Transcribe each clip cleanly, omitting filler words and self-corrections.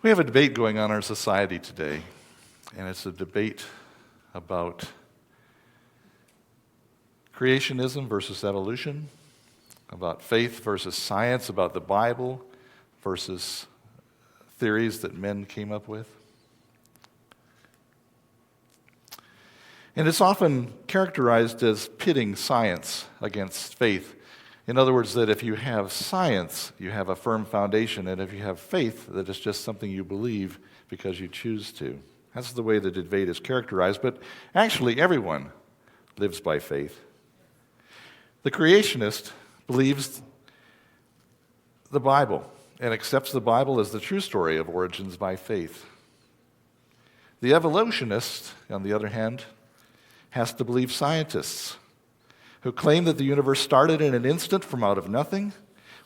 We have a debate going on in our society today, and it's a debate about creationism versus evolution, about faith versus science, about the Bible versus theories that men came up with. And it's often characterized as pitting science against faith. In other words, that if you have science, you have a firm foundation, and if you have faith, that it's just something you believe because you choose to. That's the way the debate is characterized, but actually everyone lives by faith. The creationist believes the Bible and accepts the Bible as the true story of origins by faith. The evolutionist, on the other hand, has to believe scientists who claim that the universe started in an instant from out of nothing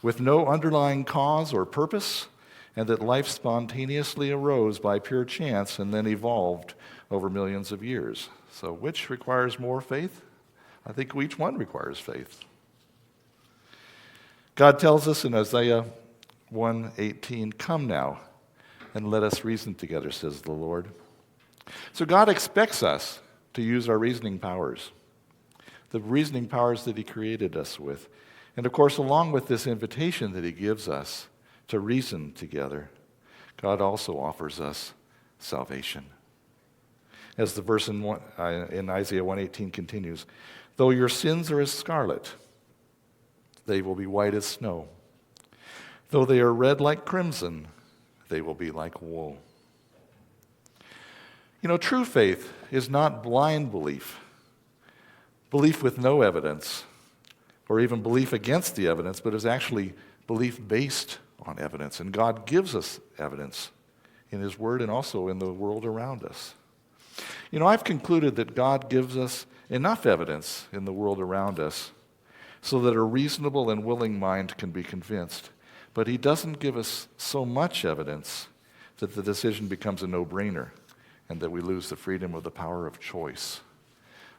with no underlying cause or purpose, and that life spontaneously arose by pure chance and then evolved over millions of years. So which requires more faith? I think each one requires faith. God tells us in Isaiah 1:18, "Come now, and let us reason together," says the Lord. So God expects us to use our reasoning powers, the reasoning powers that He created us with. And of course, along with this invitation that He gives us to reason together, God also offers us salvation. As the verse in Isaiah 1:18 continues, "Though your sins are as scarlet, they will be white as snow. Though they are red like crimson, they will be like wool." You know, true faith is not blind belief, belief with no evidence, or even belief against the evidence, but is actually belief based on evidence. And God gives us evidence in His Word and also in the world around us. You know, I've concluded that God gives us enough evidence in the world around us so that a reasonable and willing mind can be convinced. But He doesn't give us so much evidence that the decision becomes a no-brainer and that we lose the freedom of the power of choice.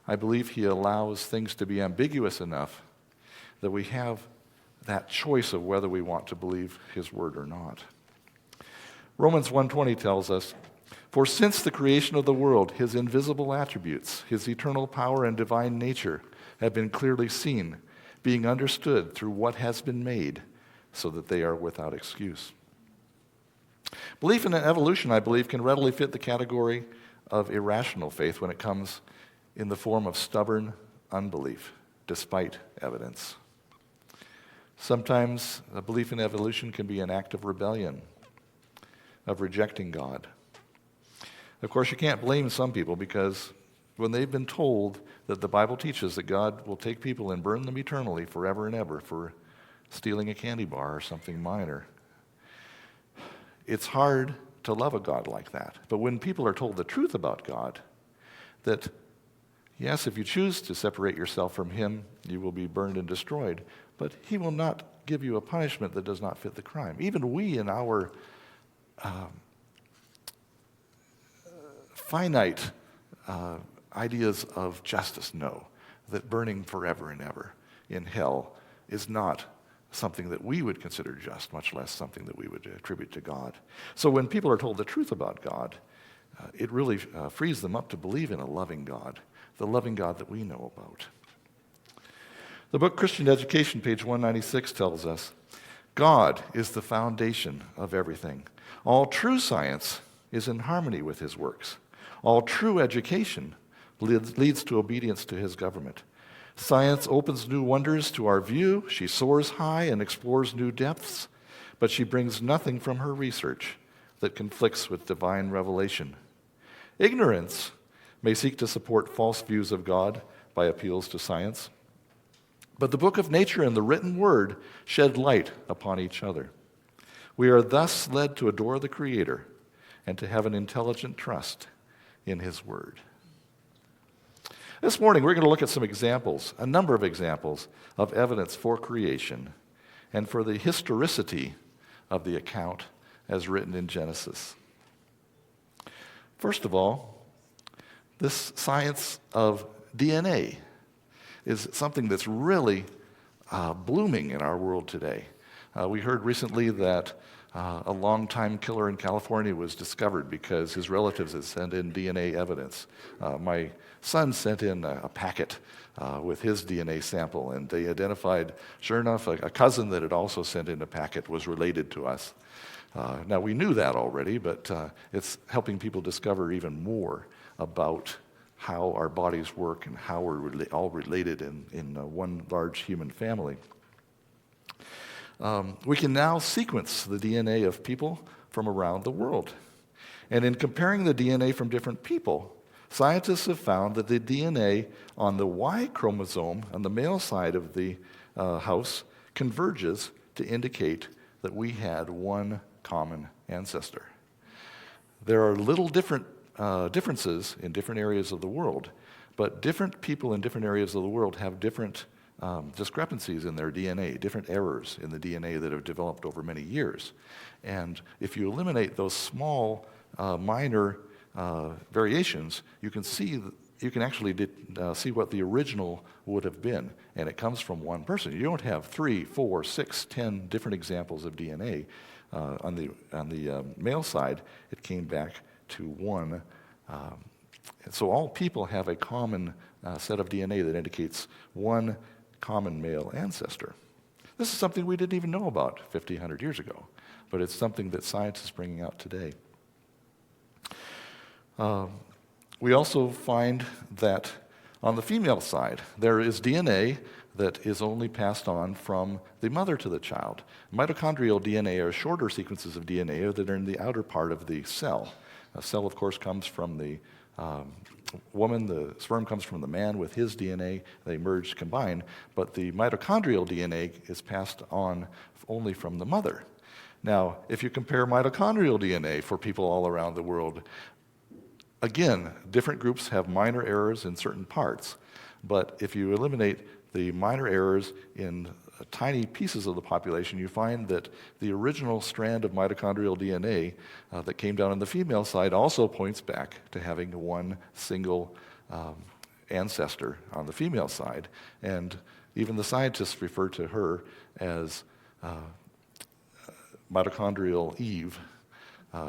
I believe He allows things to be ambiguous enough that we have that choice of whether we want to believe His Word or not. Romans 1:20 tells us, "For since the creation of the world, His invisible attributes, His eternal power and divine nature have been clearly seen, being understood through what has been made, so that they are without excuse." Belief in evolution, I believe, can readily fit the category of irrational faith when it comes in the form of stubborn unbelief, despite evidence. Sometimes a belief in evolution can be an act of rebellion, of rejecting God. Of course, you can't blame some people because when they've been told that the Bible teaches that God will take people and burn them eternally forever and ever for stealing a candy bar or something minor, it's hard to love a God like that. But when people are told the truth about God, that yes, if you choose to separate yourself from Him, you will be burned and destroyed, but He will not give you a punishment that does not fit the crime. Even we in our finite ideas of justice know that burning forever and ever in hell is not something that we would consider just, much less something that we would attribute to God. So when people are told the truth about God, it really frees them up to believe in a loving God, the loving God that we know about. The book Christian Education, page 196, tells us, "God is the foundation of everything. All true science is in harmony with His works. All true education leads to obedience to His government. Science opens new wonders to our view. She soars high and explores new depths, but she brings nothing from her research that conflicts with divine revelation. Ignorance may seek to support false views of God by appeals to science, but the book of nature and the written word shed light upon each other. We are thus led to adore the Creator and to have an intelligent trust in His word." This morning, we're going to look at some examples, a number of examples of evidence for creation and for the historicity of the account as written in Genesis. First of all, this science of DNA is something that's really blooming in our world today. We heard recently that A longtime killer in California was discovered because his relatives had sent in DNA evidence. My son sent in a packet with his DNA sample, and they identified, sure enough, a cousin that had also sent in a packet was related to us. Now, we knew that already, but it's helping people discover even more about how our bodies work and how we're all related in one large human family. We can now sequence the DNA of people from around the world. And in comparing the DNA from different people, scientists have found that the DNA on the Y chromosome, on the male side of the house, converges to indicate that we had one common ancestor. There are little differences in different areas of the world, but different people in different areas of the world have different discrepancies in their DNA, different errors in the DNA that have developed over many years. And if you eliminate those small, minor variations, you can actually see what the original would have been, and it comes from one person. You don't have 3, 4, 6, 10 different examples of DNA. On the male side, it came back to one. So all people have a common set of DNA that indicates one common male ancestor. This is something we didn't even know about 50, 100 years ago, but it's something that science is bringing out today. We also find that on the female side, there is DNA that is only passed on from the mother to the child. Mitochondrial DNA are shorter sequences of DNA that are in the outer part of the cell. A cell, of course, comes from the woman, the sperm comes from the man with his DNA, they merge, combine, but the mitochondrial DNA is passed on only from the mother. Now, if you compare mitochondrial DNA for people all around the world, again, different groups have minor errors in certain parts, but if you eliminate the minor errors in tiny pieces of the population, you find that the original strand of mitochondrial DNA that came down on the female side also points back to having one single ancestor on the female side. And even the scientists refer to her as mitochondrial Eve,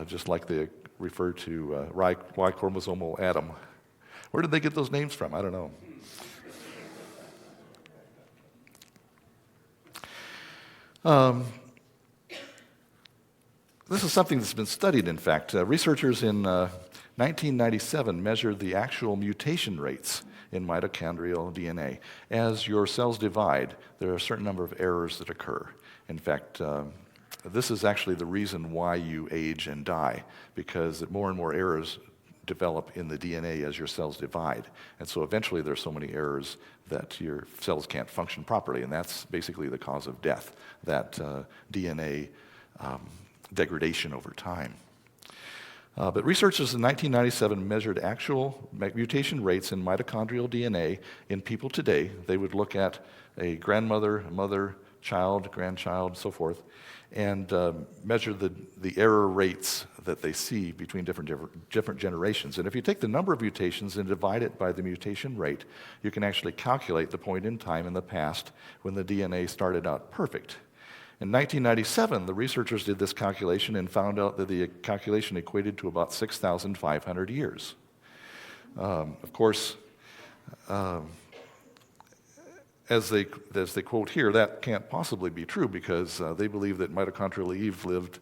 just like they refer to Y chromosomal Adam. Where did they get those names from? I don't know. This is something that's been studied, in fact. Researchers in 1997 measured the actual mutation rates in mitochondrial DNA. As your cells divide, there are a certain number of errors that occur. In fact, this is actually the reason why you age and die, because more and more errors develop in the DNA as your cells divide. And so eventually there's so many errors that your cells can't function properly, and that's basically the cause of death, that DNA degradation over time. But researchers in 1997 measured actual mutation rates in mitochondrial DNA in people today. They would look at a grandmother, a mother, child, grandchild, so forth, and measure the error rates that they see between different generations. And if you take the number of mutations and divide it by the mutation rate, you can actually calculate the point in time in the past when the DNA started out perfect. In 1997, the researchers did this calculation and found out that the calculation equated to about 6,500 years. Of course, as they quote here, that can't possibly be true because they believe that mitochondrial Eve lived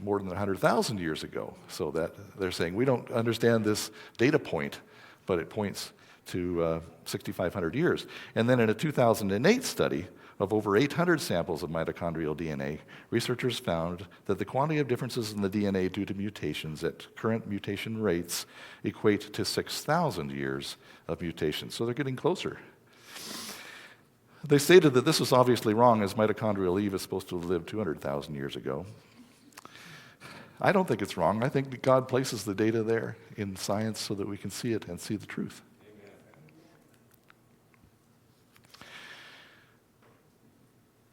more than 100,000 years ago. So that they're saying, we don't understand this data point, but it points to 6,500 years. And then in a 2008 study of over 800 samples of mitochondrial DNA, researchers found that the quantity of differences in the DNA due to mutations at current mutation rates equate to 6,000 years of mutations. So they're getting closer. They stated that this was obviously wrong, as mitochondrial Eve is supposed to have lived 200,000 years ago. I don't think it's wrong. I think that God places the data there in science so that we can see it and see the truth.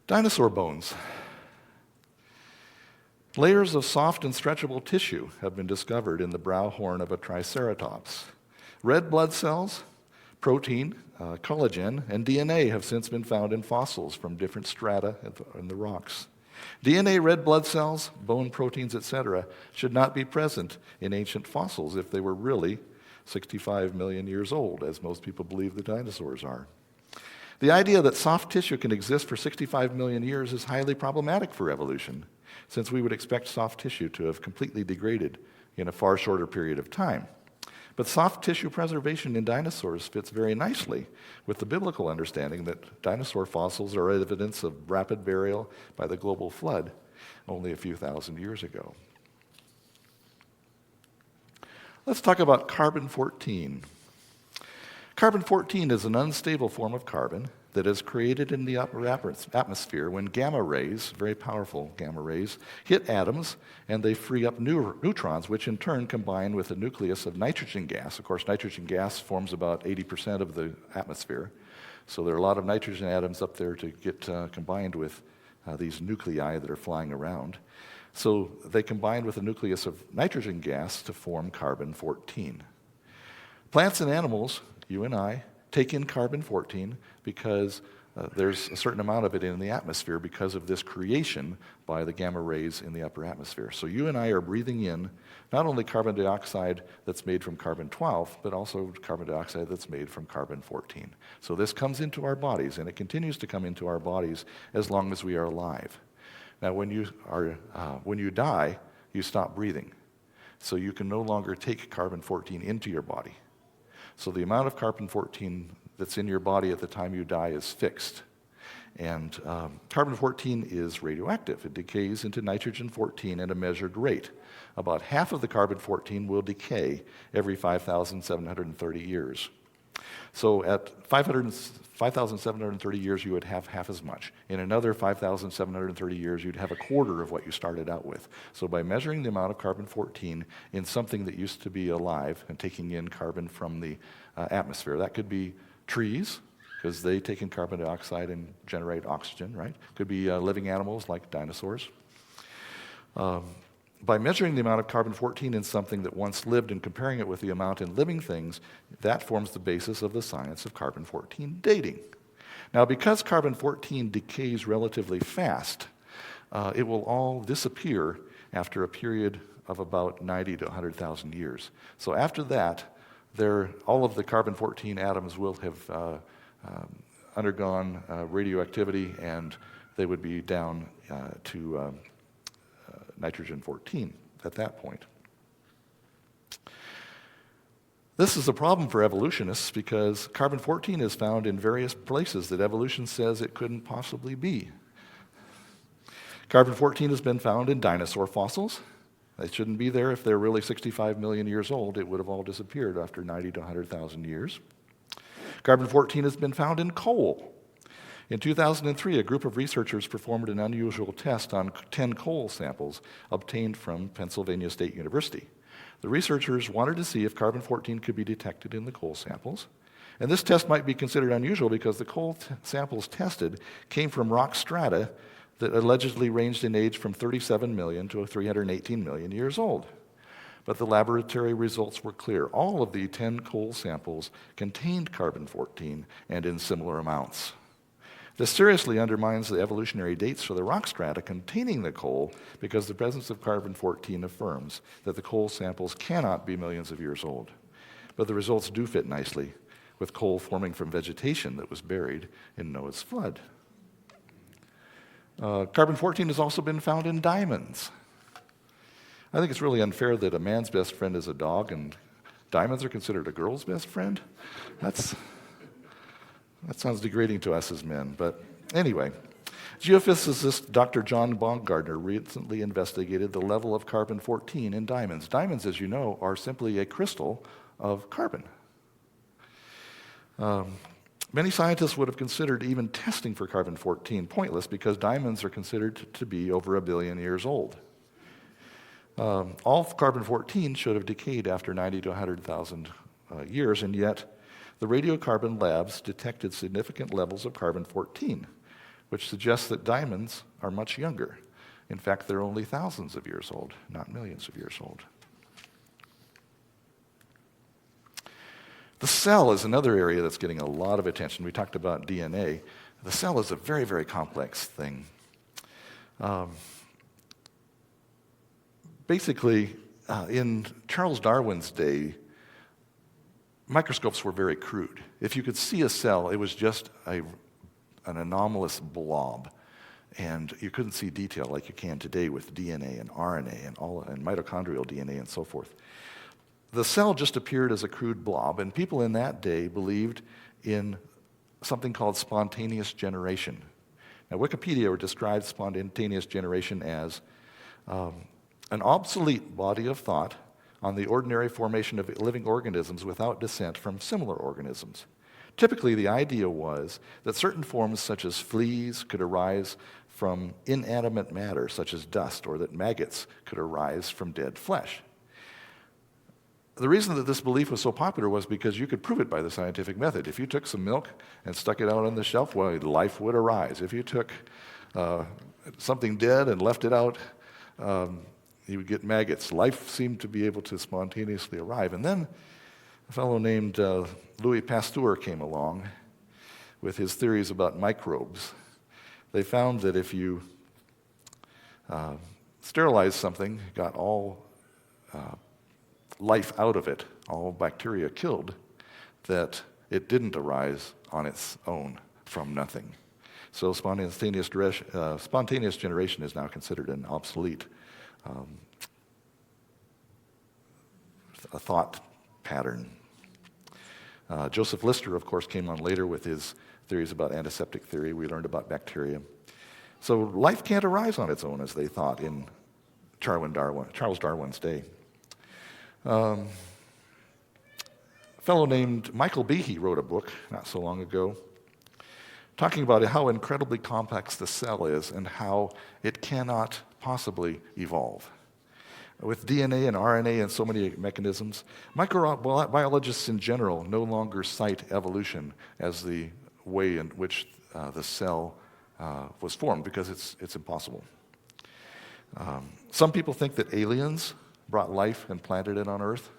Dinosaur bones. Layers of soft and stretchable tissue have been discovered in the brow horn of a triceratops. Red blood cells, protein, collagen, and DNA have since been found in fossils from different strata in the rocks. DNA red blood cells, bone proteins, etc., should not be present in ancient fossils if they were really 65 million years old, as most people believe the dinosaurs are. The idea that soft tissue can exist for 65 million years is highly problematic for evolution, since we would expect soft tissue to have completely degraded in a far shorter period of time. But soft tissue preservation in dinosaurs fits very nicely with the biblical understanding that dinosaur fossils are evidence of rapid burial by the global flood only a few thousand years ago. Let's talk about carbon-14. Carbon-14 is an unstable form of carbon that is created in the upper atmosphere when gamma rays, very powerful gamma rays, hit atoms and they free up neutrons, which in turn combine with the nucleus of nitrogen gas. Of course, nitrogen gas forms about 80% of the atmosphere. So there are a lot of nitrogen atoms up there to get combined with these nuclei that are flying around. So they combine with the nucleus of nitrogen gas to form carbon-14. Plants and animals, you and I, take in carbon-14 because there's a certain amount of it in the atmosphere because of this creation by the gamma rays in the upper atmosphere. So you and I are breathing in not only carbon dioxide that's made from carbon-12, but also carbon dioxide that's made from carbon-14. So this comes into our bodies, and it continues to come into our bodies as long as we are alive. Now, when you die, you stop breathing. So you can no longer take carbon-14 into your body. So the amount of carbon-14 that's in your body at the time you die is fixed. And carbon-14 is radioactive. It decays into nitrogen-14 at a measured rate. About half of the carbon-14 will decay every 5,730 years. So at 5,730 years, you would have half as much. In another 5,730 years, you'd have a quarter of what you started out with. So by measuring the amount of carbon-14 in something that used to be alive and taking in carbon from the atmosphere, that could be trees, because they take in carbon dioxide and generate oxygen, right? Could be living animals like dinosaurs. By measuring the amount of carbon-14 in something that once lived and comparing it with the amount in living things, that forms the basis of the science of carbon-14 dating. Now, because carbon-14 decays relatively fast, it will all disappear after a period of about 90 to 100,000 years. So after that, all of the carbon-14 atoms will have undergone radioactivity, and they would be down to nitrogen-14 at that point. This is a problem for evolutionists because carbon-14 is found in various places that evolution says it couldn't possibly be. Carbon-14 has been found in dinosaur fossils. It shouldn't be there if they're really 65 million years old. It would have all disappeared after 90 to 100,000 years. Carbon-14 has been found in coal. In 2003, a group of researchers performed an unusual test on 10 coal samples obtained from Pennsylvania State University. The researchers wanted to see if carbon-14 could be detected in the coal samples. And this test might be considered unusual because the coal samples tested came from rock strata that allegedly ranged in age from 37 million to 318 million years old. But the laboratory results were clear. All of the 10 coal samples contained carbon-14 and in similar amounts. This seriously undermines the evolutionary dates for the rock strata containing the coal because the presence of carbon-14 affirms that the coal samples cannot be millions of years old. But the results do fit nicely with coal forming from vegetation that was buried in Noah's flood. Carbon-14 has also been found in diamonds. I think it's really unfair that a man's best friend is a dog and diamonds are considered a girl's best friend. That sounds degrading to us as men, but anyway. Geophysicist Dr. John Baumgartner recently investigated the level of carbon-14 in diamonds. Diamonds, as you know, are simply a crystal of carbon. Many scientists would have considered even testing for carbon-14 pointless because diamonds are considered to be over 1 billion years old. All carbon-14 should have decayed after 90 to 100,000 years, and yet the radiocarbon labs detected significant levels of carbon-14, which suggests that diamonds are much younger. In fact, they're only thousands of years old, not millions of years old. The cell is another area that's getting a lot of attention. We talked about DNA. The cell is a very, very complex thing. Basically, in Charles Darwin's day, microscopes were very crude. If you could see a cell, it was just an anomalous blob, and you couldn't see detail like you can today with DNA and RNA and mitochondrial DNA and so forth. The cell just appeared as a crude blob, and people in that day believed in something called spontaneous generation. Now, Wikipedia describes spontaneous generation as an obsolete body of thought on the ordinary formation of living organisms without descent from similar organisms. Typically, the idea was that certain forms, such as fleas, could arise from inanimate matter, such as dust, or that maggots could arise from dead flesh. The reason that this belief was so popular was because you could prove it by the scientific method. If you took some milk and stuck it out on the shelf, well, life would arise. If you took something dead and left it out, you would get maggots. Life seemed to be able to spontaneously arrive. And then a fellow named Louis Pasteur came along with his theories about microbes. They found that if you sterilized something, got all life out of it, all bacteria killed, that it didn't arise on its own from nothing. So spontaneous generation is now considered an obsolete a thought pattern. Joseph Lister, of course, came on later with his theories about antiseptic theory. We learned about bacteria. So life can't arise on its own, as they thought in Charles Darwin's day. A fellow named Michael Behe wrote a book not so long ago talking about how incredibly complex the cell is and how it cannot possibly evolve. With DNA and RNA and so many mechanisms, microbiologists in general no longer cite evolution as the way in which the cell was formed, because it's impossible. Some people think that aliens brought life and planted it on Earth.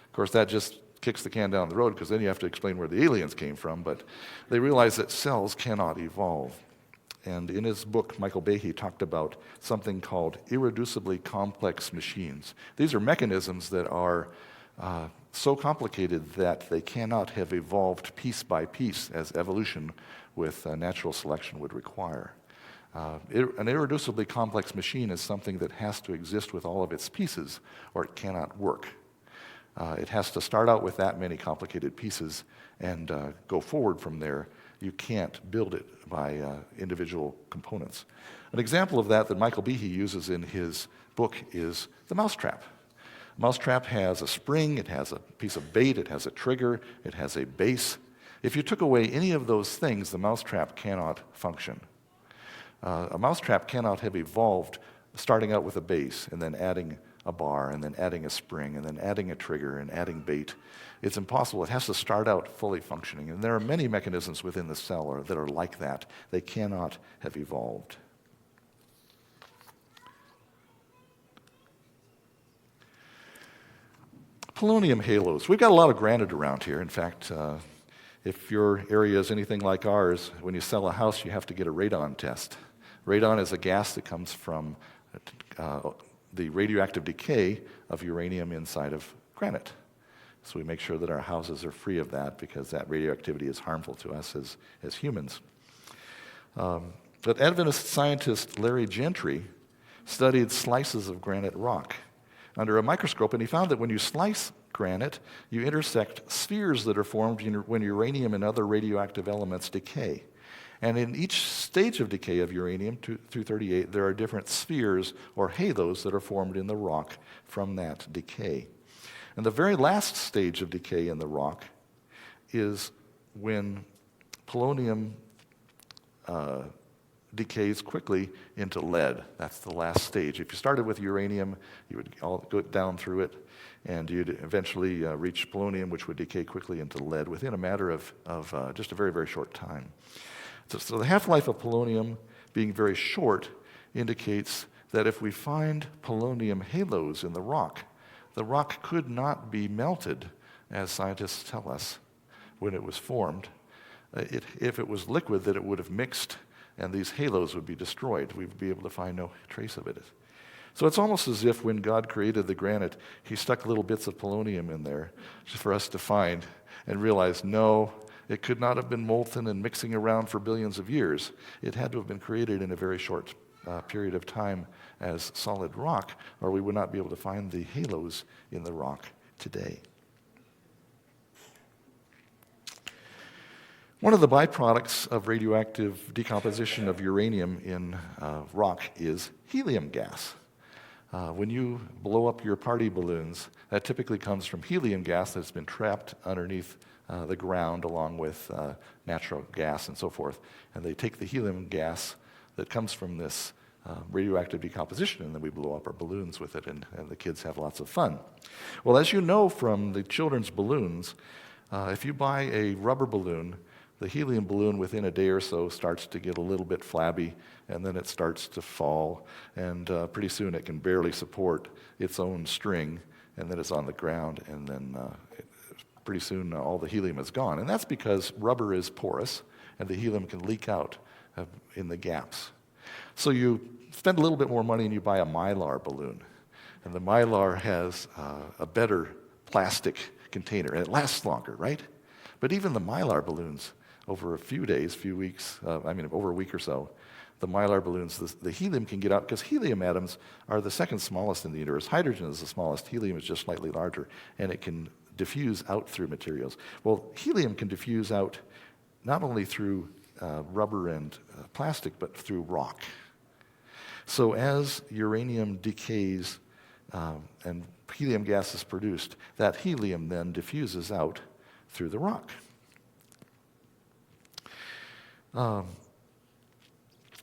Of course, that just kicks the can down the road, because then you have to explain where the aliens came from, but they realize that cells cannot evolve. And in his book, Michael Behe talked about something called irreducibly complex machines. These are mechanisms that are so complicated that they cannot have evolved piece by piece as evolution with natural selection would require. An irreducibly complex machine is something that has to exist with all of its pieces, or it cannot work. It has to start out with that many complicated pieces and go forward from there. You can't build it by individual components. An example of that Michael Behe uses in his book is the mousetrap. A mousetrap has a spring, it has a piece of bait, it has a trigger, it has a base. If you took away any of those things, the mousetrap cannot function. A mousetrap cannot have evolved starting out with a base and then adding a bar and then adding a spring and then adding a trigger and adding bait. It's impossible. It has to start out fully functioning. And there are many mechanisms within the cell that are like that. They cannot have evolved. Polonium halos. We've got a lot of granite around here. In fact, if your area is anything like ours, when you sell a house, you have to get a radon test. Radon is a gas that comes from the radioactive decay of uranium inside of granite. So we make sure that our houses are free of that, because that radioactivity is harmful to us as humans. But Adventist scientist Larry Gentry studied slices of granite rock under a microscope, and he found that when you slice granite, you intersect spheres that are formed when uranium and other radioactive elements decay. And in each stage of decay of uranium-238, there are different spheres or halos that are formed in the rock from that decay. And the very last stage of decay in the rock is when polonium decays quickly into lead. That's the last stage. If you started with uranium, you would all go down through it, and you'd eventually reach polonium, which would decay quickly into lead within a matter of just a very, very short time. So the half-life of polonium being very short indicates that if we find polonium halos in the rock could not be melted, as scientists tell us, when it was formed. If it was liquid, that it would have mixed and these halos would be destroyed. We'd be able to find no trace of it. So it's almost as if when God created the granite, he stuck little bits of polonium in there just for us to find and realize, no, it could not have been molten and mixing around for billions of years. It had to have been created in a very short period of time as solid rock, or we would not be able to find the halos in the rock today. One of the byproducts of radioactive decomposition of uranium in rock is helium gas. When you blow up your party balloons, that typically comes from helium gas that's been trapped underneath the ground along with natural gas and so forth. And they take the helium gas that comes from this radioactive decomposition, and then we blow up our balloons with it, and the kids have lots of fun. Well, as you know from the children's balloons, if you buy a rubber balloon, the helium balloon within a day or so starts to get a little bit flabby, and then it starts to fall, and pretty soon it can barely support its own string, and then it's on the ground, and then pretty soon all the helium is gone. And that's because rubber is porous, and the helium can leak out in the gaps. So you spend a little bit more money and you buy a Mylar balloon, and the Mylar has a better plastic container, and it lasts longer, right? But even the Mylar balloons, over a few days, few weeks, over a week or so, the Mylar balloons, the helium can get out, because helium atoms are the second smallest in the universe. Hydrogen is the smallest, helium is just slightly larger, and it can diffuse out through materials. Well, helium can diffuse out not only through rubber and plastic, but through rock. So as uranium decays and helium gas is produced, that helium then diffuses out through the rock.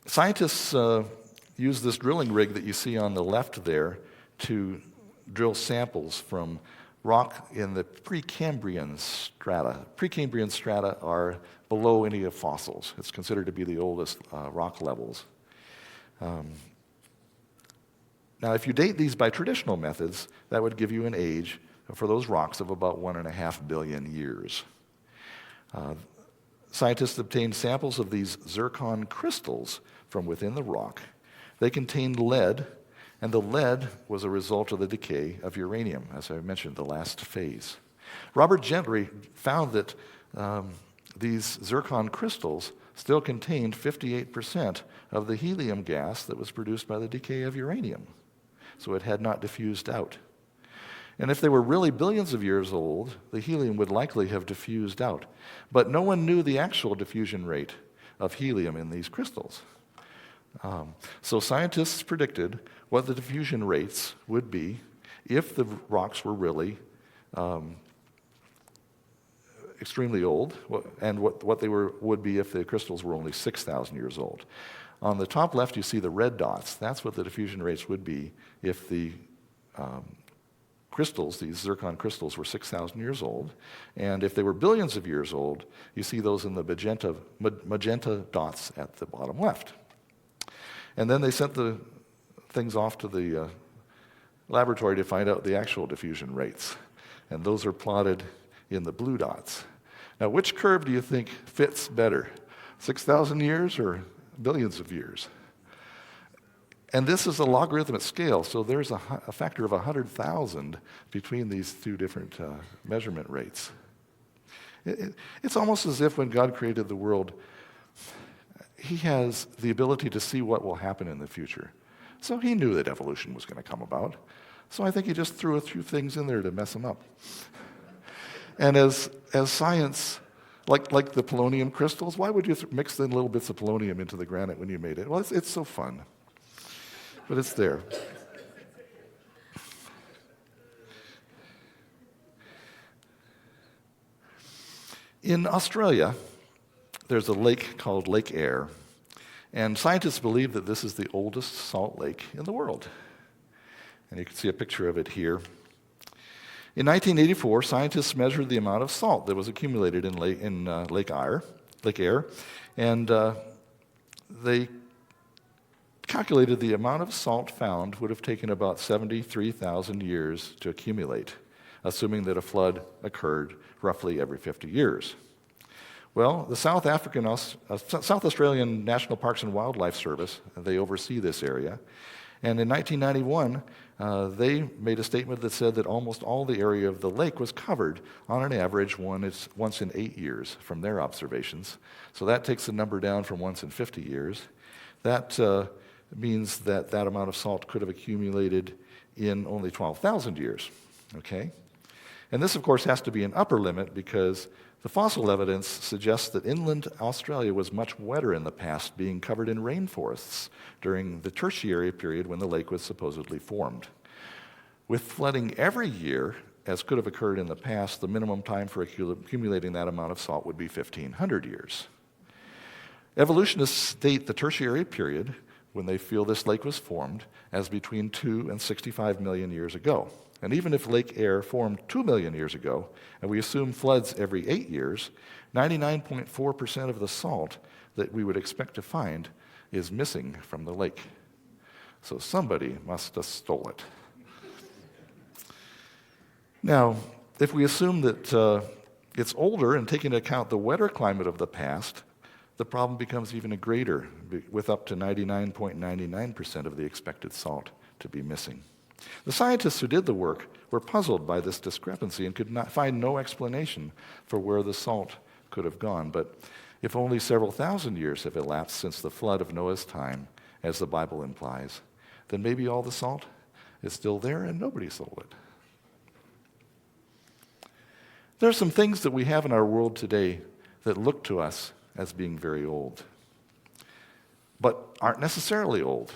Scientists use this drilling rig that you see on the left there to drill samples from rock in the Precambrian strata. Precambrian strata are below any of fossils. It's considered to be the oldest rock levels. Now, if you date these by traditional methods, that would give you an age for those rocks of about 1.5 billion years. Scientists obtained samples of these zircon crystals from within the rock. They contained lead, and the lead was a result of the decay of uranium, as I mentioned, the last phase. Robert Gentry found that these zircon crystals still contained 58% of the helium gas that was produced by the decay of uranium. So it had not diffused out. And if they were really billions of years old, the helium would likely have diffused out. But no one knew the actual diffusion rate of helium in these crystals. So scientists predicted what the diffusion rates would be if the rocks were really extremely old, and what they would be if the crystals were only 6,000 years old. On the top left, you see the red dots. That's what the diffusion rates would be if the crystals, these zircon crystals, were 6,000 years old. And if they were billions of years old, you see those in the magenta dots at the bottom left. And then they sent the things off to the laboratory to find out the actual diffusion rates. And those are plotted in the blue dots. Now, which curve do you think fits better? 6,000 years or billions of years? And this is a logarithmic scale, so there's a factor of 100,000 between these two different measurement rates. It's almost as if when God created the world, he has the ability to see what will happen in the future. So he knew that evolution was going to come about. So I think he just threw a few things in there to mess them up. And as science, like the polonium crystals, why would you mix in little bits of polonium into the granite when you made it? Well, it's so fun. But it's there. In Australia, there's a lake called Lake Eyre, and scientists believe that this is the oldest salt lake in the world. And you can see a picture of it here. In 1984, scientists measured the amount of salt that was accumulated in Lake Eyre, and they calculated the amount of salt found would have taken about 73,000 years to accumulate, assuming that a flood occurred roughly every 50 years. Well, the South Australian National Parks and Wildlife Service, they oversee this area. And in 1991, they made a statement that said that almost all the area of the lake was covered on an average once in 8 years from their observations. So that takes the number down from once in 50 years. That means that that amount of salt could have accumulated in only 12,000 years, okay? And this, of course, has to be an upper limit because the fossil evidence suggests that inland Australia was much wetter in the past, being covered in rainforests during the Tertiary period when the lake was supposedly formed. With flooding every year, as could have occurred in the past, the minimum time for accumulating that amount of salt would be 1,500 years. Evolutionists state the Tertiary period, when they feel this lake was formed, as between 2 and 65 million years ago. And even if Lake Eyre formed 2 million years ago, and we assume floods every 8 years, 99.4% of the salt that we would expect to find is missing from the lake. So somebody must have stole it. Now, if we assume that it's older and take into account the wetter climate of the past, the problem becomes even greater, with up to 99.99% of the expected salt to be missing. The scientists who did the work were puzzled by this discrepancy and could find no explanation for where the salt could have gone. But if only several thousand years have elapsed since the flood of Noah's time, as the Bible implies, then maybe all the salt is still there and nobody stole it. There are some things that we have in our world today that look to us as being very old, but aren't necessarily old.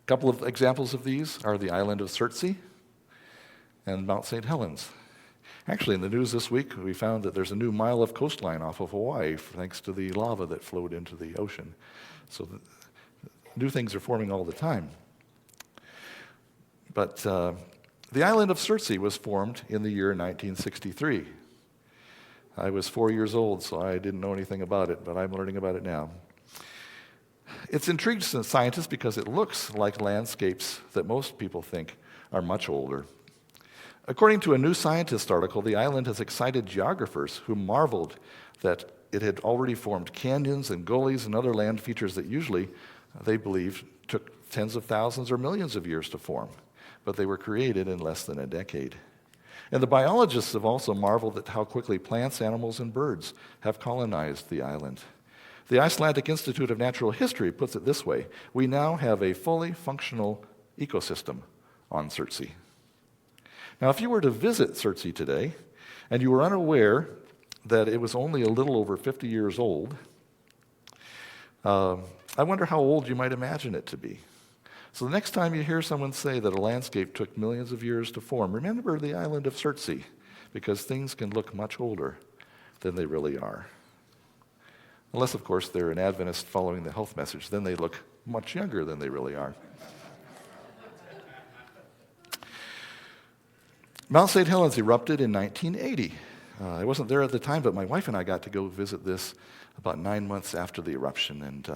A couple of examples of these are the island of Surtsey and Mount St. Helens. Actually, in the news this week, we found that there's a new mile of coastline off of Hawaii thanks to the lava that flowed into the ocean. So new things are forming all the time. But the island of Surtsey was formed in the year 1963. I was 4 years old, so I didn't know anything about it, but I'm learning about it now. It's intrigued scientists because it looks like landscapes that most people think are much older. According to a New Scientist article, the island has excited geographers who marveled that it had already formed canyons and gullies and other land features that usually, they believed, took tens of thousands or millions of years to form, but they were created in less than a decade. And the biologists have also marveled at how quickly plants, animals, and birds have colonized the island. The Icelandic Institute of Natural History puts it this way: we now have a fully functional ecosystem on Surtsey. Now, if you were to visit Surtsey today, and you were unaware that it was only a little over 50 years old, I wonder how old you might imagine it to be. So the next time you hear someone say that a landscape took millions of years to form, remember the island of Surtsey, because things can look much older than they really are. Unless, of course, they're an Adventist following the health message, then they look much younger than they really are. Mount St. Helens erupted in 1980. I wasn't there at the time, but my wife and I got to go visit this about 9 months after the eruption, and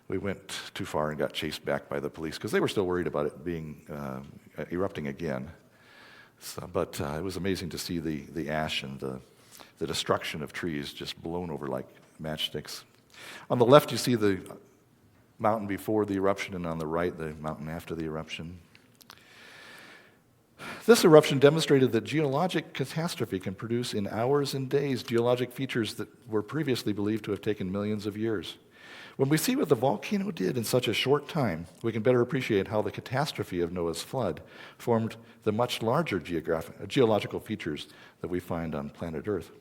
we went too far and got chased back by the police because they were still worried about it being erupting again. But it was amazing to see the ash and the destruction of trees just blown over like matchsticks. On the left, you see the mountain before the eruption, and on the right, the mountain after the eruption. This eruption demonstrated that geologic catastrophe can produce in hours and days geologic features that were previously believed to have taken millions of years. When we see what the volcano did in such a short time, we can better appreciate how the catastrophe of Noah's flood formed the much larger geological features that we find on planet Earth.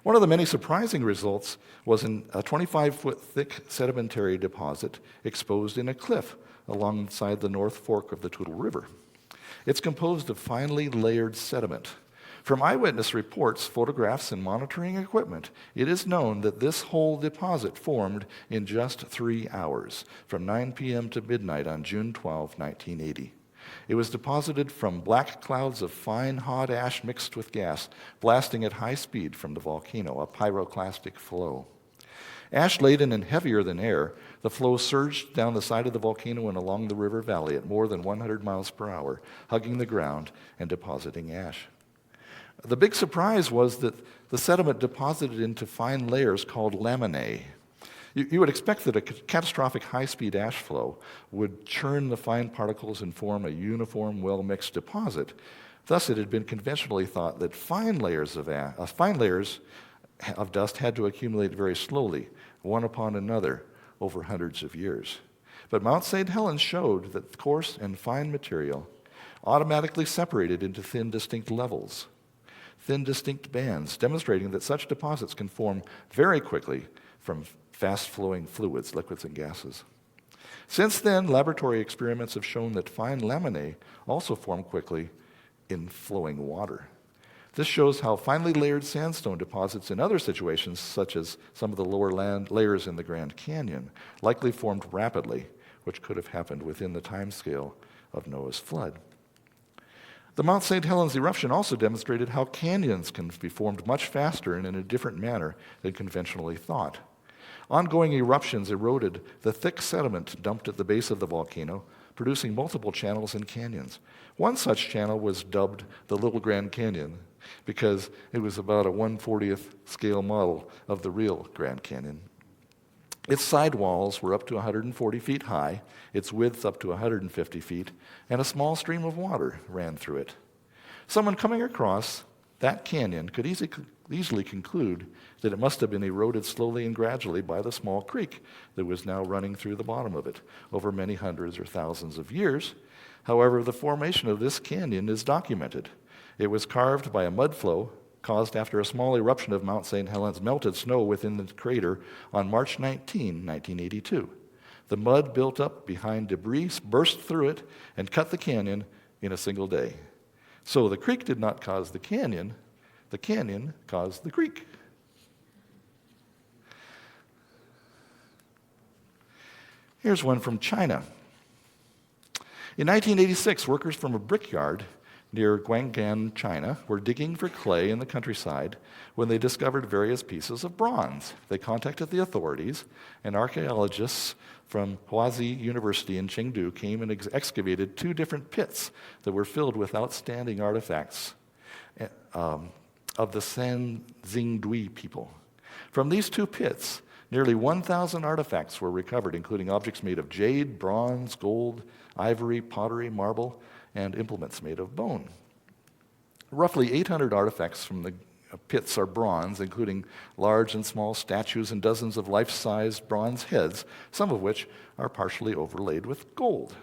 One of the many surprising results was a 25-foot thick sedimentary deposit exposed in a cliff alongside the North Fork of the Toutle River. It's composed of finely layered sediment. From eyewitness reports, photographs, and monitoring equipment, it is known that this whole deposit formed in just 3 hours, from 9 p.m. to midnight on June 12, 1980. It was deposited from black clouds of fine, hot ash mixed with gas, blasting at high speed from the volcano, a pyroclastic flow. Ash-laden and heavier than air, the flow surged down the side of the volcano and along the river valley at more than 100 miles per hour, hugging the ground and depositing ash. The big surprise was that the sediment deposited into fine layers called laminae. You would expect that a catastrophic high-speed ash flow would churn the fine particles and form a uniform, well-mixed deposit. Thus, it had been conventionally thought that fine layers of dust had to accumulate very slowly, one upon another, over hundreds of years. But Mount St. Helens showed that coarse and fine material automatically separated into thin, distinct levels, thin, distinct bands, demonstrating that such deposits can form very quickly from fast-flowing fluids, liquids, and gases. Since then, laboratory experiments have shown that fine laminae also form quickly in flowing water. This shows how finely layered sandstone deposits in other situations, such as some of the lower land layers in the Grand Canyon, likely formed rapidly, which could have happened within the time scale of Noah's flood. The Mount St. Helens eruption also demonstrated how canyons can be formed much faster and in a different manner than conventionally thought. Ongoing eruptions eroded the thick sediment dumped at the base of the volcano, producing multiple channels and canyons. One such channel was dubbed the Little Grand Canyon because it was about a 1/40th scale model of the real Grand Canyon. Its side walls were up to 140 feet high, its width up to 150 feet, and a small stream of water ran through it. Someone coming across that canyon could easily conclude that it must have been eroded slowly and gradually by the small creek that was now running through the bottom of it over many hundreds or thousands of years. However, the formation of this canyon is documented. It was carved by a mud flow caused after a small eruption of Mount St. Helens melted snow within the crater on March 19, 1982. The mud built up behind debris burst through it and cut the canyon in a single day. So the creek did not cause the canyon caused the creek. Here's one from China. In 1986, workers from a brickyard near Guanggan, China, were digging for clay in the countryside when they discovered various pieces of bronze. They contacted the authorities, and archaeologists from Huazi University in Chengdu came and excavated 2 different pits that were filled with outstanding artifacts of the San Xingdui people. From these 2 pits, nearly 1,000 artifacts were recovered, including objects made of jade, bronze, gold, ivory, pottery, marble, and implements made of bone. Roughly 800 artifacts from the pits are bronze, including large and small statues and dozens of life-sized bronze heads, some of which are partially overlaid with gold.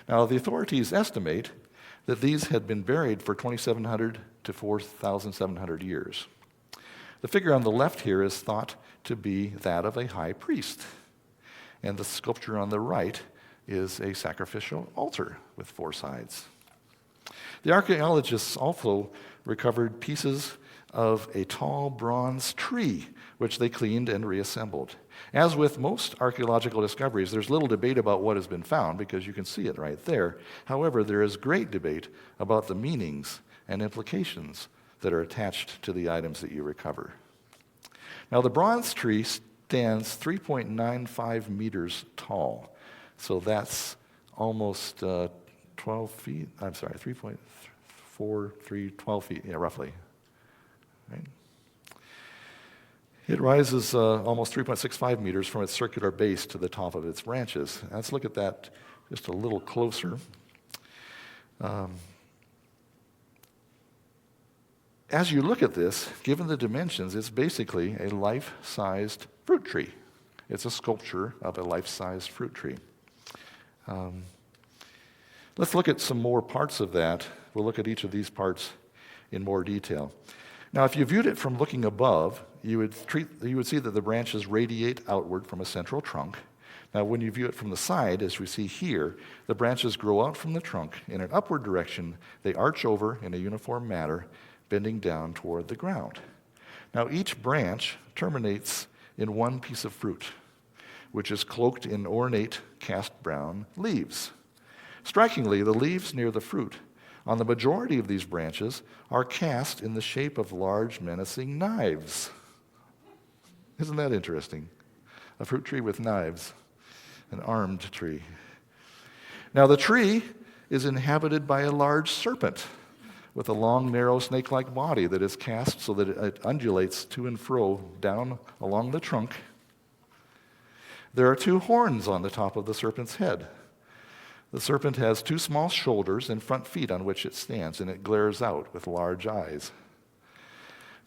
Now, the authorities estimate that these had been buried for 2,700 to 4,700 years. The figure on the left here is thought to be that of a high priest, and the sculpture on the right is a sacrificial altar with 4 sides. The archaeologists also recovered pieces of a tall bronze tree, which they cleaned and reassembled. As with most archaeological discoveries, there's little debate about what has been found because you can see it right there. However, there is great debate about the meanings and implications that are attached to the items that you recover. Now, the bronze tree stands 3.95 meters tall. So that's almost 12 feet. I'm sorry, 12 feet, yeah, roughly. Right? It rises almost 3.65 meters from its circular base to the top of its branches. Let's look at that just a little closer. As you look at this, given the dimensions, it's basically a life-sized fruit tree. It's a sculpture of a life-sized fruit tree. Let's look at some more parts of that. We'll look at each of these parts in more detail. Now, if you viewed it from looking above, you would see that the branches radiate outward from a central trunk. Now, when you view it from the side, as we see here, the branches grow out from the trunk in an upward direction. They arch over in a uniform manner, bending down toward the ground. Now, each branch terminates in one piece of fruit, which is cloaked in ornate cast brown leaves. Strikingly, the leaves near the fruit on the majority of these branches are cast in the shape of large, menacing knives. Isn't that interesting? A fruit tree with knives, an armed tree. Now, the tree is inhabited by a large serpent with a long, narrow, snake-like body that is cast so that it undulates to and fro down along the trunk. There are 2 horns on the top of the serpent's head. The serpent has 2 small shoulders and front feet on which it stands, and it glares out with large eyes.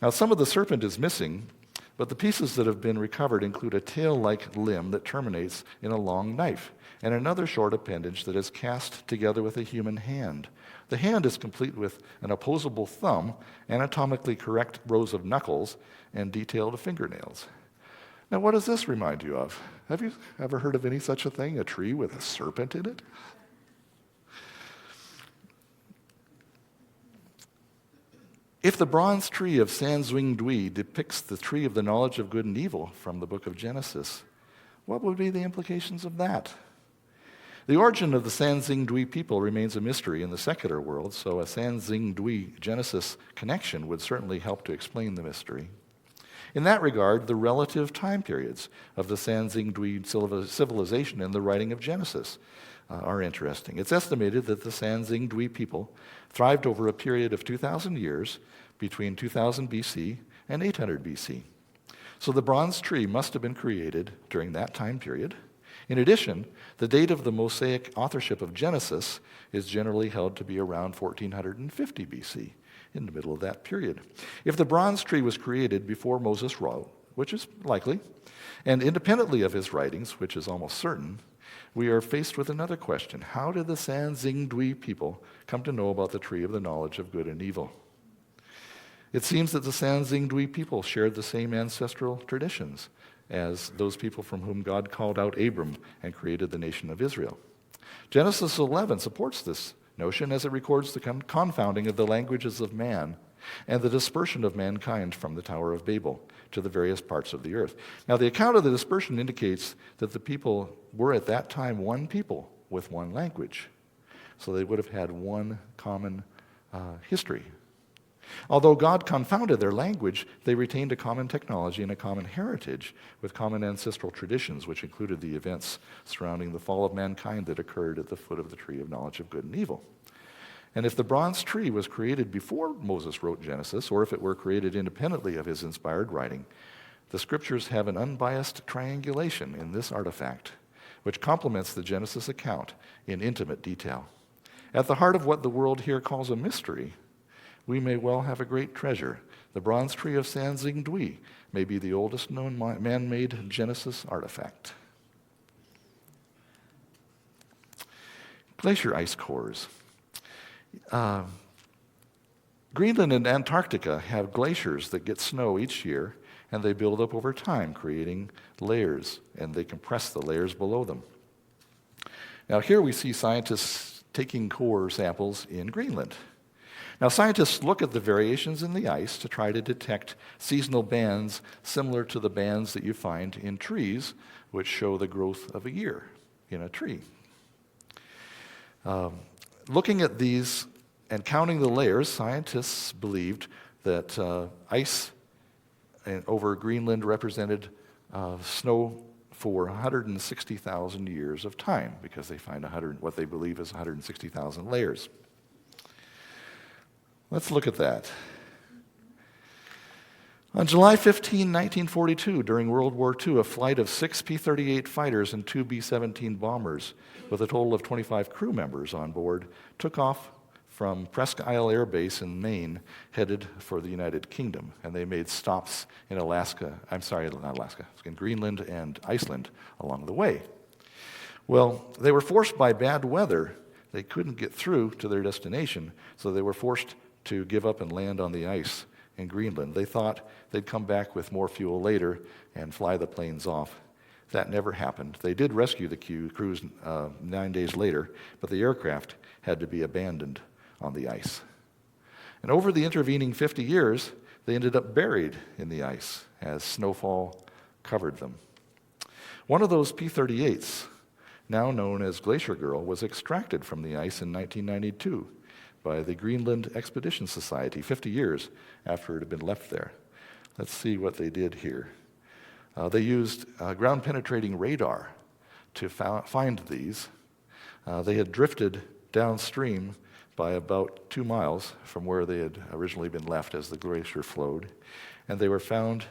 Now, some of the serpent is missing, but the pieces that have been recovered include a tail-like limb that terminates in a long knife, and another short appendage that is cast together with a human hand. The hand is complete with an opposable thumb, anatomically correct rows of knuckles, and detailed fingernails. Now, what does this remind you of? Have you ever heard of any such a thing, a tree with a serpent in it? If the bronze tree of Sanzwingdui depicts the tree of the knowledge of good and evil from the book of Genesis, what would be the implications of that? The origin of the Sanzwingdui people remains a mystery in the secular world, so a Sanzwingdui Genesis connection would certainly help to explain the mystery. In that regard, the relative time periods of the Sanzwingdui civilization in the writing of Genesis are interesting. It's estimated that the Sanzwingdui people thrived over a period of 2,000 years between 2000 BC and 800 BC. So the bronze tree must have been created during that time period. In addition, the date of the Mosaic authorship of Genesis is generally held to be around 1450 BC, in the middle of that period. If the bronze tree was created before Moses wrote, which is likely, and independently of his writings, which is almost certain, we are faced with another question. How did the Sanzwingdui people come to know about the tree of the knowledge of good and evil? It seems that the Sanzwingdui people shared the same ancestral traditions as those people from whom God called out Abram and created the nation of Israel. Genesis 11 supports this notion as it records the confounding of the languages of man and the dispersion of mankind from the Tower of Babel to the various parts of the earth. Now, the account of the dispersion indicates that the people were at that time one people with one language. So they would have had one common history. Although God confounded their language, they retained a common technology and a common heritage with common ancestral traditions, which included the events surrounding the fall of mankind that occurred at the foot of the tree of knowledge of good and evil. And if the bronze tree was created before Moses wrote Genesis, or if it were created independently of his inspired writing, the scriptures have an unbiased triangulation in this artifact, which complements the Genesis account in intimate detail. At the heart of what the world here calls a mystery, we may well have a great treasure. The bronze tree of Sanzwingdui may be the oldest known man-made Genesis artifact. Glacier ice cores. Greenland and Antarctica have glaciers that get snow each year, and they build up over time, creating layers, and they compress the layers below them. Now here we see scientists taking core samples in Greenland. Now, scientists look at the variations in the ice to try to detect seasonal bands similar to the bands that you find in trees, which show the growth of a year in a tree. Looking at these and counting the layers, scientists believed that ice over Greenland represented snow for 160,000 years of time, because they find what they believe is 160,000 layers. Let's look at that. On July 15, 1942, during World War II, a flight of 6 P-38 fighters and 2 B-17 bombers, with a total of 25 crew members on board, took off from Presque Isle Air Base in Maine, headed for the United Kingdom. And they made stops in in Greenland and Iceland along the way. Well, they were forced by bad weather. They couldn't get through to their destination, so they were forced to give up and land on the ice in Greenland. They thought they'd come back with more fuel later and fly the planes off. That never happened. They did rescue the crews 9 days later, but the aircraft had to be abandoned on the ice. And over the intervening 50 years, they ended up buried in the ice as snowfall covered them. One of those P-38s, now known as Glacier Girl, was extracted from the ice in 1992 by the Greenland Expedition Society 50 years after it had been left there. Let's see what they did here. They used ground-penetrating radar to find these. They had drifted downstream by about 2 miles from where they had originally been left as the glacier flowed, and they were found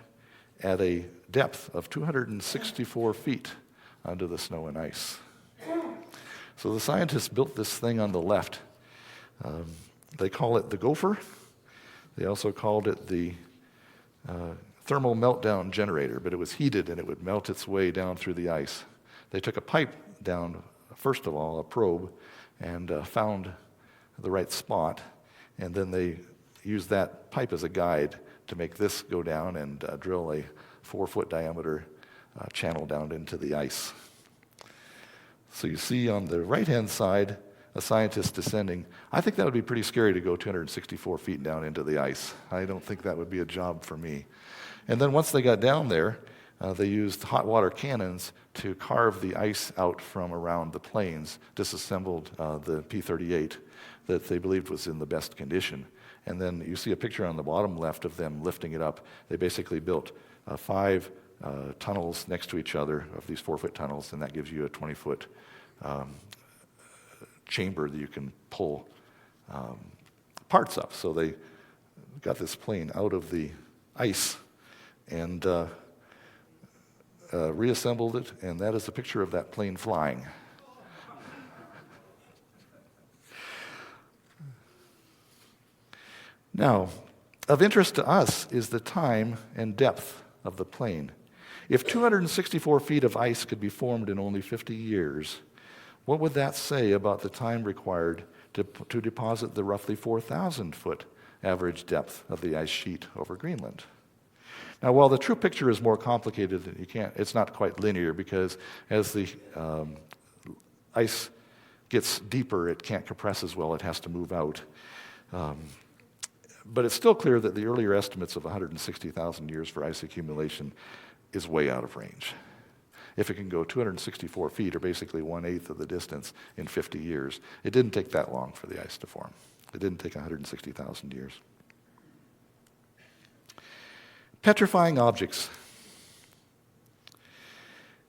at a depth of 264 feet under the snow and ice. So the scientists built this thing on the left. They call it the gopher. They also called it the thermal meltdown generator, but it was heated and it would melt its way down through the ice. They took a pipe down, first of all, a probe, and found the right spot, and then they used that pipe as a guide to make this go down and drill a 4-foot diameter channel down into the ice. So you see on the right-hand side a scientist descending. I think that would be pretty scary to go 264 feet down into the ice. I don't think that would be a job for me. And then once they got down there, they used hot water cannons to carve the ice out from around the planes, disassembled the P-38 that they believed was in the best condition. And then you see a picture on the bottom left of them lifting it up. They basically built 5 tunnels next to each other of these 4-foot tunnels, and that gives you a 20-foot chamber that you can pull parts up. So they got this plane out of the ice and reassembled it, and that is a picture of that plane flying. Now, of interest to us is the time and depth of the plane. If 264 feet of ice could be formed in only 50 years, what would that say about the time required to deposit the roughly 4,000-foot average depth of the ice sheet over Greenland? Now, while the true picture is more complicated, it's not quite linear, because as the ice gets deeper, it can't compress as well, it has to move out. But it's still clear that the earlier estimates of 160,000 years for ice accumulation is way out of range. If it can go 264 feet, or basically 1/8 of the distance, in 50 years, it didn't take that long for the ice to form. It didn't take 160,000 years. Petrifying objects.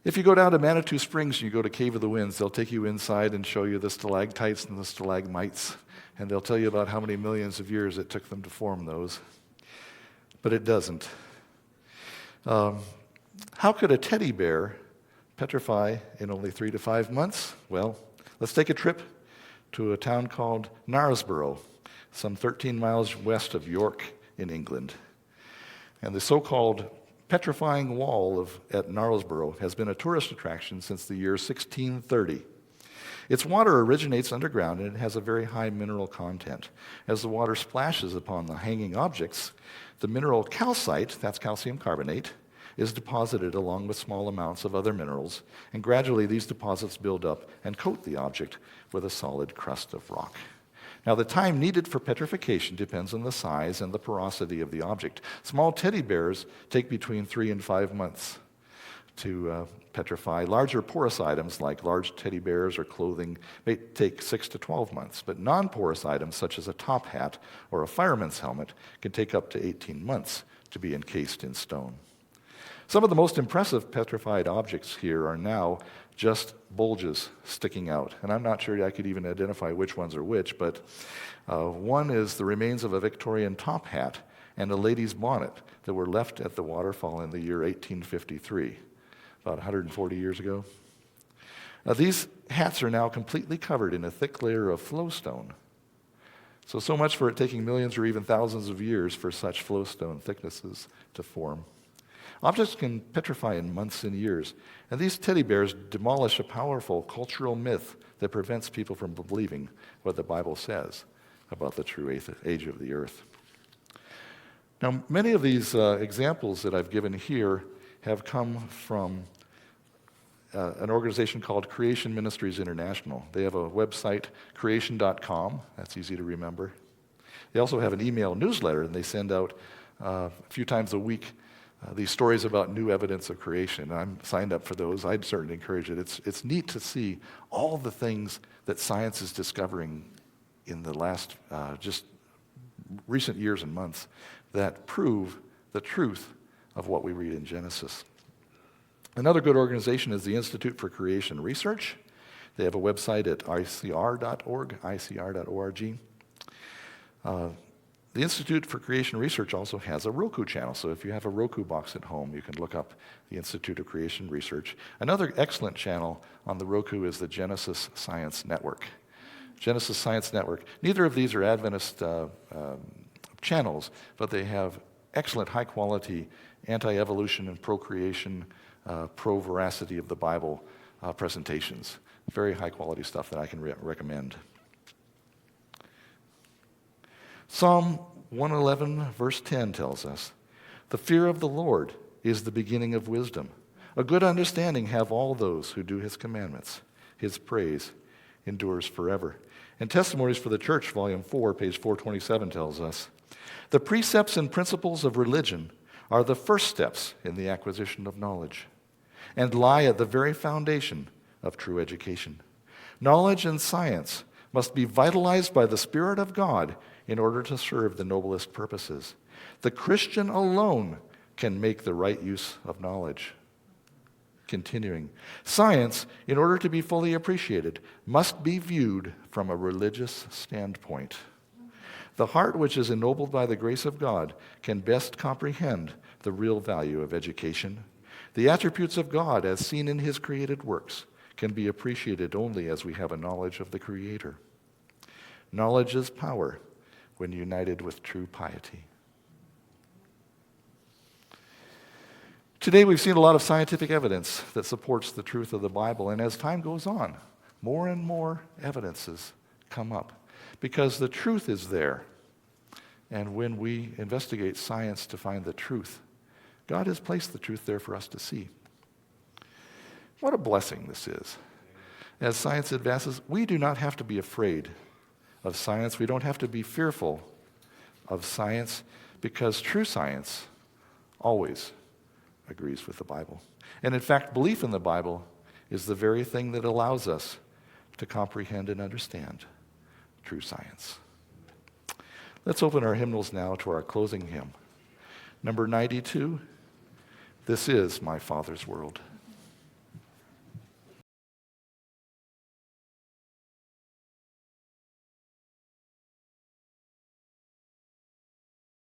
If you go down to Manitou Springs and you go to Cave of the Winds, they'll take you inside and show you the stalactites and the stalagmites, and they'll tell you about how many millions of years it took them to form those. But it doesn't. How could a teddy bear petrify in only 3 to 5 months? Well, let's take a trip to a town called Knaresborough, some 13 miles west of York in England. And the so-called petrifying wall at Knaresborough has been a tourist attraction since the year 1630. Its water originates underground, and it has a very high mineral content. As the water splashes upon the hanging objects, the mineral calcite, that's calcium carbonate, is deposited along with small amounts of other minerals, and gradually these deposits build up and coat the object with a solid crust of rock. Now, the time needed for petrification depends on the size and the porosity of the object. Small teddy bears take between 3 and 5 months to petrify. Larger porous items like large teddy bears or clothing may take 6 to 12 months, but non-porous items such as a top hat or a fireman's helmet can take up to 18 months to be encased in stone. Some of the most impressive petrified objects here are now just bulges sticking out, and I'm not sure I could even identify which ones are which, but one is the remains of a Victorian top hat and a lady's bonnet that were left at the waterfall in the year 1853, about 140 years ago. Now, these hats are now completely covered in a thick layer of flowstone. So much for it taking millions or even thousands of years for such flowstone thicknesses to form. Objects can petrify in months and years, and these teddy bears demolish a powerful cultural myth that prevents people from believing what the Bible says about the true age of the earth. Now, many of these examples that I've given here have come from an organization called Creation Ministries International. They have a website, creation.com. That's easy to remember. They also have an email newsletter, and they send out a few times a week these stories about new evidence of creation. I'm signed up for those. I'd certainly encourage it. It's neat to see all the things that science is discovering in the last just recent years and months that prove the truth of what we read in Genesis. Another good organization is the Institute for Creation Research. They have a website at icr.org, icr.org. The Institute for Creation Research also has a Roku channel, so if you have a Roku box at home, you can look up the Institute of Creation Research. Another excellent channel on the Roku is the Genesis Science Network. Genesis Science Network. Neither of these are Adventist channels, but they have excellent high-quality anti-evolution and procreation, pro-veracity of the Bible presentations. Very high-quality stuff that I can recommend. Psalm 111, verse 10 tells us, "The fear of the Lord is the beginning of wisdom. A good understanding have all those who do his commandments. His praise endures forever." And Testimonies for the Church, Volume 4, page 427 tells us, "The precepts and principles of religion are the first steps in the acquisition of knowledge and lie at the very foundation of true education. Knowledge and science must be vitalized by the Spirit of God in order to serve the noblest purposes. The Christian alone can make the right use of knowledge." Continuing, "Science, in order to be fully appreciated, must be viewed from a religious standpoint. The heart which is ennobled by the grace of God can best comprehend the real value of education. The attributes of God, as seen in his created works, can be appreciated only as we have a knowledge of the Creator. Knowledge is power when united with true piety." Today we've seen a lot of scientific evidence that supports the truth of the Bible, and as time goes on, more and more evidences come up because the truth is there. And when we investigate science to find the truth, God has placed the truth there for us to see. What a blessing this is. As science advances, we do not have to be afraid of science. We don't have to be fearful of science because true science always agrees with the Bible. And in fact, belief in the Bible is the very thing that allows us to comprehend and understand true science. Let's open our hymnals now to our closing hymn. Number 92, "This is my Father's World."